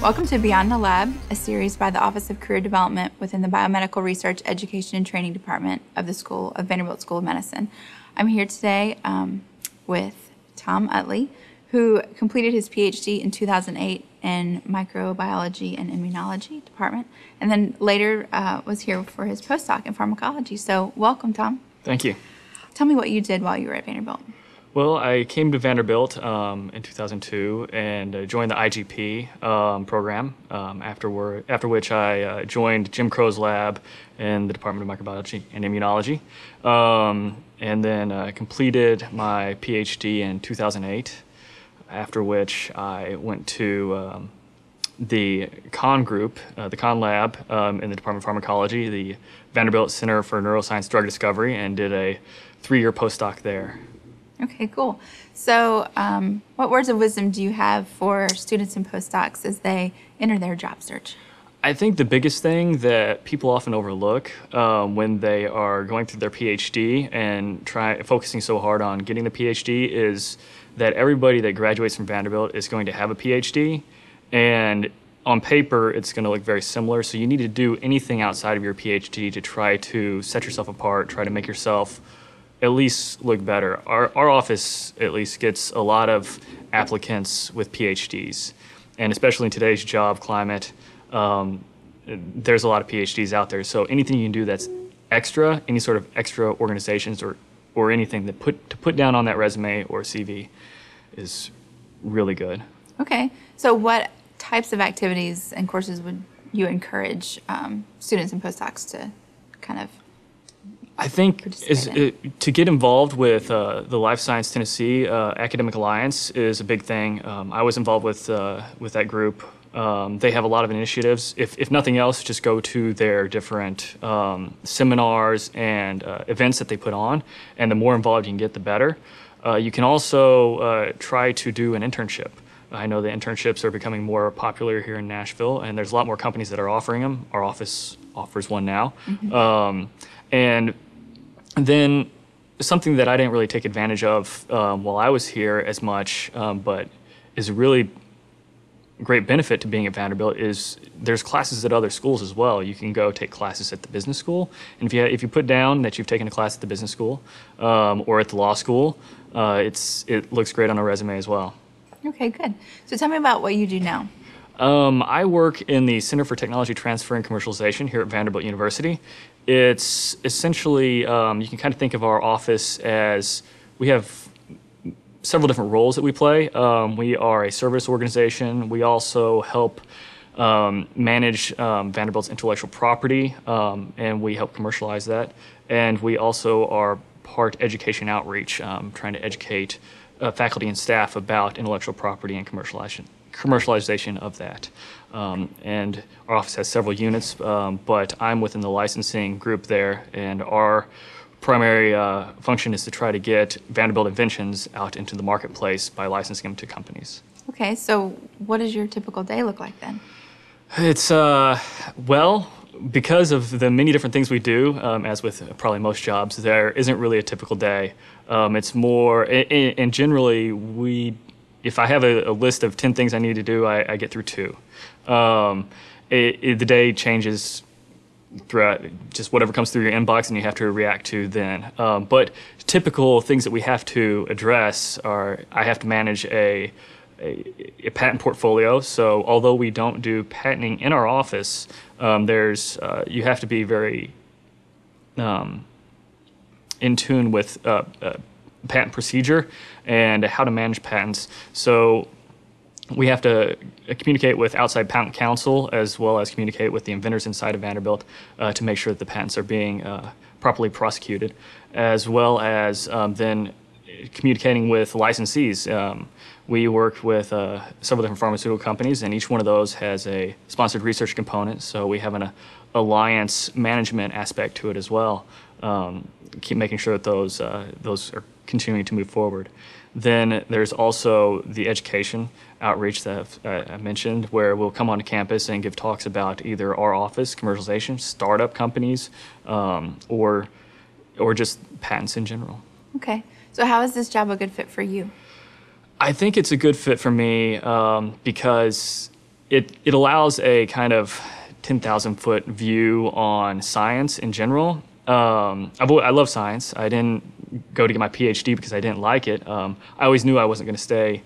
Welcome to Beyond the Lab, a series by the Office of Career Development within the Biomedical Research, Education, and Training Department of the Vanderbilt School of Medicine. I'm here today with Tom Utley, who completed his PhD in 2008 in microbiology and immunology department, and then later was here for his postdoc in pharmacology. So welcome, Tom. Thank you. Tell me what you did while you were at Vanderbilt. Well, I came to Vanderbilt in 2002 and joined the IGP program, after which I joined Jim Crow's lab in the Department of Microbiology and Immunology, and then completed my PhD in 2008, after which I went to the Con group, the Con lab in the Department of Pharmacology, the Vanderbilt Center for Neuroscience Drug Discovery, and did a 3-year postdoc there. Okay, cool. So what words of wisdom do you have for students and postdocs as they enter their job search? I think the biggest thing that people often overlook when they are going through their PhD and focusing so hard on getting the PhD is that everybody that graduates from Vanderbilt is going to have a PhD, and on paper it's going to look very similar, so you need to do anything outside of your PhD to try to set yourself apart, try to make yourself at least look better. Our office at least gets a lot of applicants with PhDs, and especially in today's job climate, there's a lot of PhDs out there. So anything you can do that's extra, any sort of extra organizations or anything that to put down on that resume or CV is really good. Okay, so what types of activities and courses would you encourage students and postdocs to kind of I think to get involved with the Life Science Tennessee Academic Alliance is a big thing. I was involved with that group. They have a lot of initiatives. If nothing else, just go to their different seminars and events that they put on, and the more involved you can get, the better. You can also try to do an internship. I know the internships are becoming more popular here in Nashville, and there's a lot more companies that are offering them. Our office offers one now. Mm-hmm. And then something that I didn't really take advantage of while I was here as much, but is a really great benefit to being at Vanderbilt, is there's classes at other schools as well. You can go take classes at the business school, and if you put down that you've taken a class at the business school or at the law school, it looks great on a resume as well. Okay, good. So tell me about what you do now. I work in the Center for Technology Transfer and Commercialization here at Vanderbilt University. It's essentially, you can kind of think of our office as we have several different roles that we play. We are a service organization. We also help manage Vanderbilt's intellectual property, and we help commercialize that. And we also are part education outreach, trying to educate faculty and staff about intellectual property and commercialization of that. And our office has several units, but I'm within the licensing group there, and our primary function is to try to get Vanderbilt inventions out into the marketplace by licensing them to companies. Okay, so what does your typical day look like then? It's, well, because of the many different things we do, as with probably most jobs, there isn't really a typical day. It's more, and generally if I have a list of 10 things I need to do, I get through 2. The day changes throughout just whatever comes through your inbox and you have to react to then. But typical things that we have to address are, I have to manage a patent portfolio. So although we don't do patenting in our office, you have to be very in tune with patent procedure and how to manage patents. So we have to communicate with outside patent counsel as well as communicate with the inventors inside of Vanderbilt to make sure that the patents are being properly prosecuted, as well as then communicating with licensees. We work with several different pharmaceutical companies, and each one of those has a sponsored research component, so we have an alliance management aspect to it as well. Keep making sure that those are continuing to move forward. Then there's also the education outreach that I mentioned, where we'll come onto campus and give talks about either our office, commercialization, startup companies, or just patents in general. Okay. So how is this job a good fit for you? I think it's a good fit for me because it allows a kind of 10,000-foot view on science in general. I love science. I didn't go to get my PhD because I didn't like it. I always knew I wasn't going to stay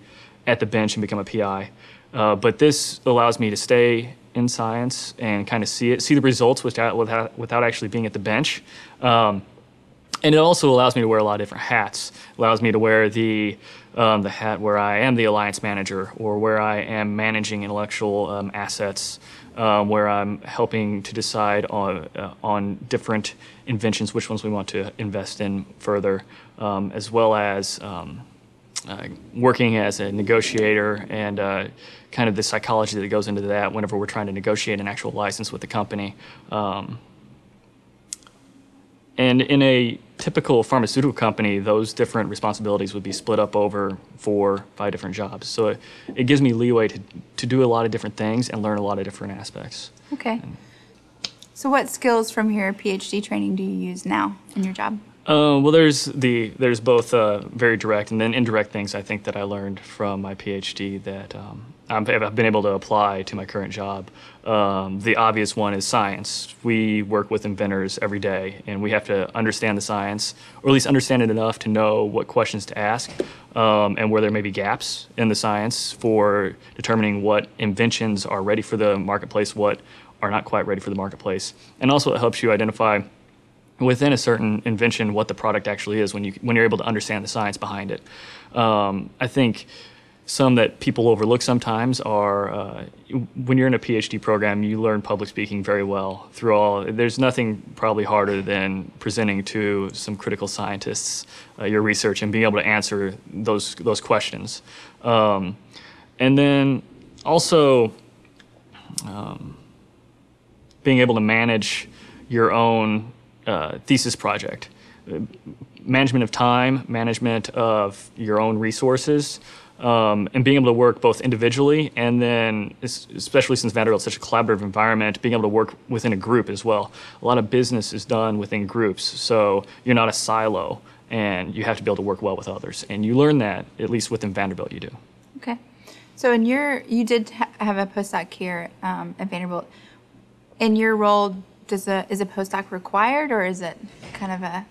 at the bench and become a PI. But this allows me to stay in science and kind of see the results without actually being at the bench. And it also allows me to wear a lot of different hats. It allows me to wear the hat where I am the alliance manager, or where I am managing intellectual assets, where I'm helping to decide on different inventions, which ones we want to invest in further, as well as working as a negotiator and kind of the psychology that goes into that whenever we're trying to negotiate an actual license with the company. And in a typical pharmaceutical company, those different responsibilities would be split up over 4-5 different jobs. So it gives me leeway to do a lot of different things and learn a lot of different aspects. Okay. So what skills from your PhD training do you use now in your job? Well, there's both very direct and then indirect things I think that I learned from my PhD that I've been able to apply to my current job. The obvious one is science. We work with inventors every day, and we have to understand the science, or at least understand it enough to know what questions to ask, and where there may be gaps in the science for determining what inventions are ready for the marketplace, what are not quite ready for the marketplace. And also it helps you identify within a certain invention what the product actually is when you're able to understand the science behind it. I think some that people overlook sometimes are when you're in a PhD program, you learn public speaking very well there's nothing probably harder than presenting to some critical scientists your research and being able to answer those questions. And then also being able to manage your own thesis project. Management of time, management of your own resources, and being able to work both individually and then, especially since Vanderbilt is such a collaborative environment, being able to work within a group as well. A lot of business is done within groups, so you're not a silo, and you have to be able to work well with others. And you learn that, at least within Vanderbilt, you do. Okay. So you did have a postdoc here at Vanderbilt. In your role, is a postdoc required, or is it kind of a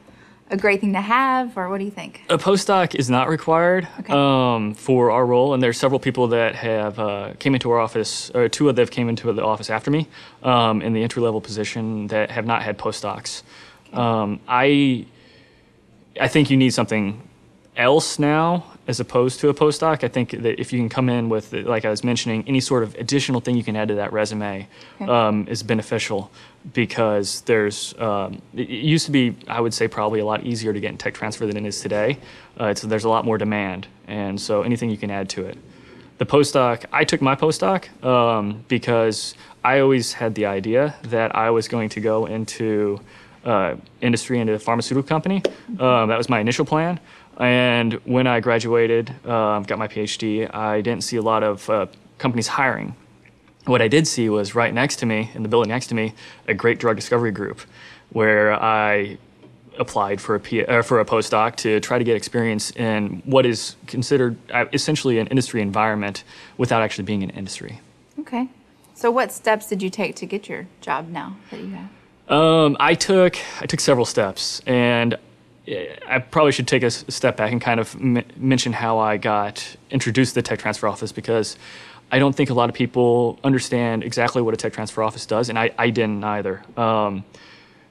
great thing to have, or what do you think? A postdoc is not required for our role, and there's several people that have came into our office, or two of them came into the office after me in the entry-level position that have not had postdocs. Okay. I think you need something else now as opposed to a postdoc. I think that if you can come in with, like I was mentioning, any sort of additional thing you can add to that resume is beneficial, because it used to be, I would say, probably a lot easier to get in tech transfer than it is today. So there's a lot more demand, and so anything you can add to it. The postdoc, I took my postdoc because I always had the idea that I was going to go into industry, into a pharmaceutical company. That was my initial plan. And when I graduated, got my PhD, I didn't see a lot of companies hiring. What I did see was right next to me, in the building next to me, a great drug discovery group where I applied for a postdoc to try to get experience in what is considered essentially an industry environment without actually being in industry. Okay. So what steps did you take to get your job now that you have? I took several steps, and I probably should take a step back and kind of mention how I got introduced to the tech transfer office, because I don't think a lot of people understand exactly what a tech transfer office does, and I didn't either.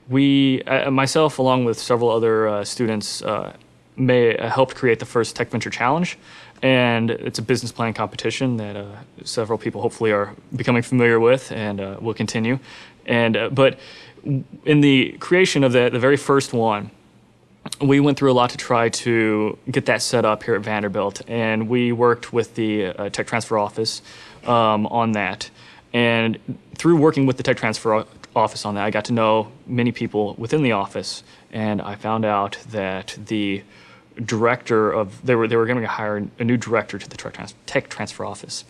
Myself, along with several other students, helped create the first Tech Venture Challenge, and it's a business plan competition that several people hopefully are becoming familiar with and will continue. But in the creation of the very first one, we went through a lot to try to get that set up here at Vanderbilt, and we worked with the Tech Transfer Office on that. And through working with the Tech Transfer Office on that, I got to know many people within the office, and I found out that the director they were going to hire a new director to the Tech Transfer Office.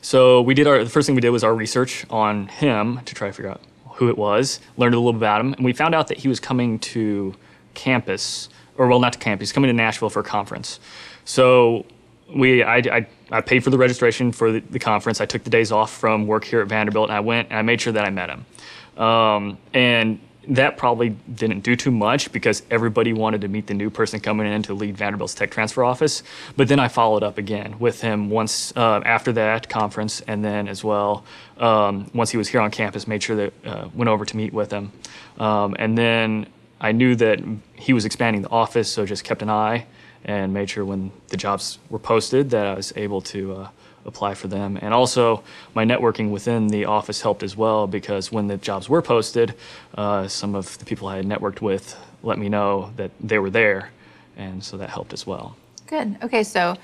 So the first thing we did was our research on him to try to figure out who it was, learned a little bit about him, and we found out that he was coming to campus, or well, not to campus, he's coming to Nashville for a conference. So I I paid for the registration for the conference. I took the days off from work here at Vanderbilt, and I went and I made sure that I met him. And that probably didn't do too much because everybody wanted to meet the new person coming in to lead Vanderbilt's tech transfer office. But then I followed up again with him once after that conference, and then as well once he was here on campus, made sure that went over to meet with him. And then I knew that he was expanding the office, so just kept an eye and made sure when the jobs were posted that I was able to apply for them. And also my networking within the office helped as well, because when the jobs were posted, some of the people I had networked with let me know that they were there, and so that helped as well. Good. Okay, so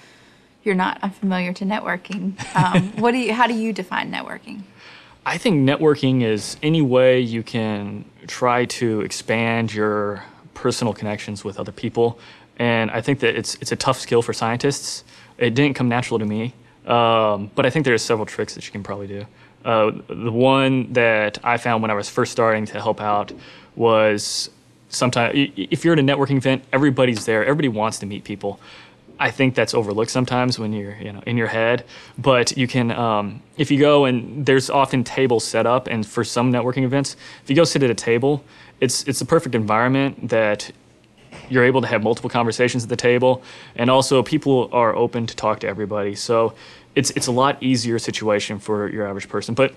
you're not unfamiliar to networking. How do you define networking? I think networking is any way you can try to expand your personal connections with other people. And I think that it's a tough skill for scientists. It didn't come natural to me. But I think there's several tricks that you can probably do. The one that I found when I was first starting to help out was sometimes, if you're at a networking event, everybody's there. Everybody wants to meet people. I think that's overlooked sometimes when you're in your head. But you can, if you go and there's often tables set up, and for some networking events, if you go sit at a table, it's the perfect environment that you're able to have multiple conversations at the table, and also people are open to talk to everybody. So it's a lot easier situation for your average person. But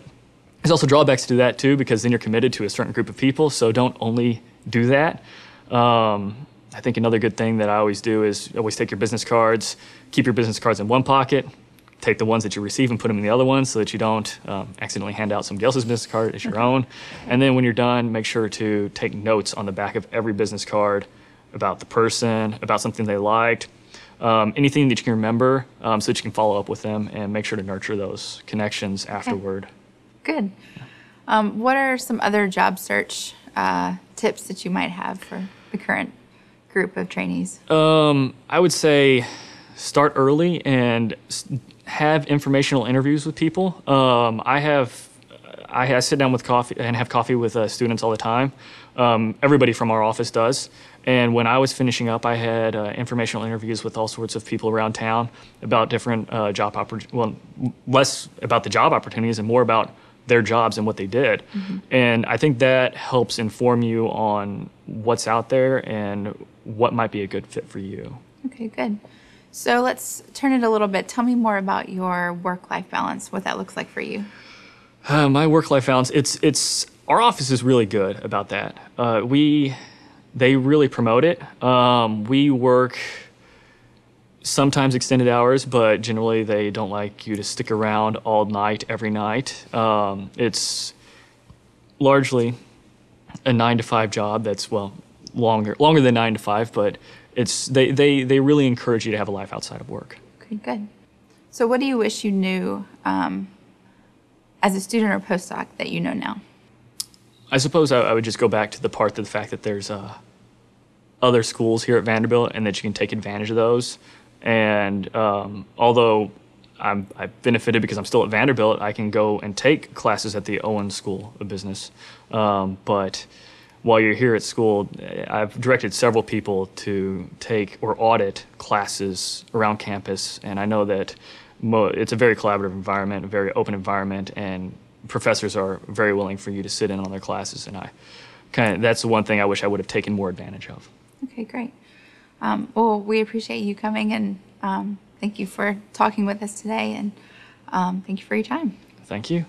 there's also drawbacks to that too, because then you're committed to a certain group of people. So don't only do that. I think another good thing that I always do is always take your business cards, keep your business cards in one pocket, take the ones that you receive and put them in the other one so that you don't accidentally hand out somebody else's business card as your own. And then when you're done, make sure to take notes on the back of every business card about the person, about something they liked, anything that you can remember, so that you can follow up with them and make sure to nurture those connections afterward. Good. What are some other job search tips that you might have for the current group of trainees? I would say start early and have informational interviews with people. I sit down with coffee and have coffee with students all the time. Everybody from our office does. And when I was finishing up, I had informational interviews with all sorts of people around town about different job opportunities. Well, less about the job opportunities and more about their jobs and what they did. Mm-hmm. And I think that helps inform you on what's out there and what might be a good fit for you. Okay, good. So let's turn it a little bit. Tell me more about your work-life balance, what that looks like for you. My work-life balance, it's our office is really good about that. They really promote it. We work sometimes extended hours, but generally they don't like you to stick around all night, every night. It's largely a 9-to-5 job that's, well, longer than 9 to 5, but they really encourage you to have a life outside of work. Okay, good. So what do you wish you knew as a student or postdoc that you know now? I suppose I would just go back to the fact that there's other schools here at Vanderbilt and that you can take advantage of those. And although I've benefited because I'm still at Vanderbilt, I can go and take classes at the Owen School of Business. But while you're here at school, I've directed several people to take or audit classes around campus. And I know that it's a very collaborative environment, a very open environment, and professors are very willing for you to sit in on their classes. And that's the one thing I wish I would have taken more advantage of. Okay, great. Well, we appreciate you coming, and thank you for talking with us today, and thank you for your time. Thank you.